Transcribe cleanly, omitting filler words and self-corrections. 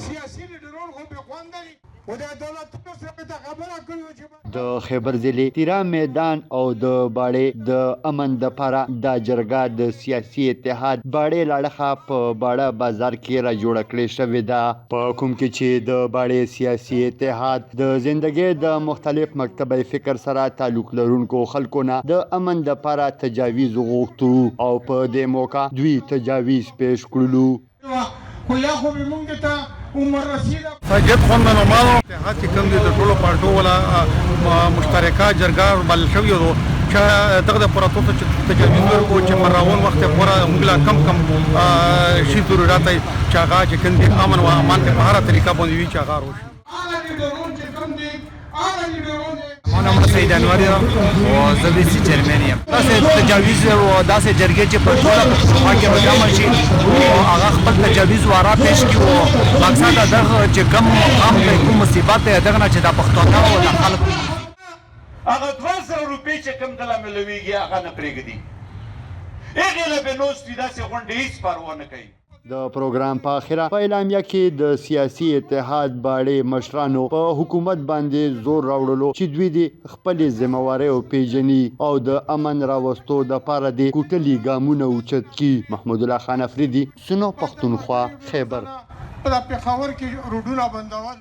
سیاسي لیډران خو بې خونده دي و د دولتونو سره ته خبره کړې وه چې د خیبر ضلع تیرا میدان او د باړې د امن دپاره دا جرګه د سیاسي اتحاد باړې لاړخه په باړه بازار کې را جوړه کړې شوې ده په کوم کې چې د باړې سیاسي اتحاد د زندګۍ د مختلف مکتبه فکر سره تعلق لرونکو خلکو نه د امن دپاره تجاویز وغوښتو او په دې موقع دوی تجاویز پیش کړلو خو یا خو به مونږ ته عمر رسیده سجد خوندن مالو اتحاد چې کوم دي د ټولو پارټو ولا مشترکه جرګه بلل شوې وو چې دغه د پراتو ته تجاویز ورکو چې مراون وخت پورا موږ لا کم شي ضرورت چې هغه چې کوم دي امن او امان ته په هر طریقه باندې وی چې هغه وشي هغه لیډرون چې کوم دي هغه لیډرون ما نام سید انوری او زه د سی چیرمن یم داسې تجاویز او داسې جرګې چې په ټوله پښتونخوا کې به جمع شي او هغه خپل تجاویز واره پیش کړي او مقصد دغه چې کوم مقام ته کوم مصیبت دی دغه نه چې د پښتانه او د خلک هغه 200 روپۍ چې کوم دله ملویږي هغه نه پرېږدي هغې له به نوستي داسې غونډې هېڅ پروا نه کوي د پروګرام په اخره په اعلامیه کې د سیاسي اتحاد باړې مشرانو په حکومت باندې زور راوړلو چې دوی د خپلې ذمهوارۍ پیژني او د امن راوستو دپاره د کوټلي ګامونه اوچت کړي. محمود الله خان افریدي، سنو پښتونخوا، خیبر. په پېښور کې روډونه بندول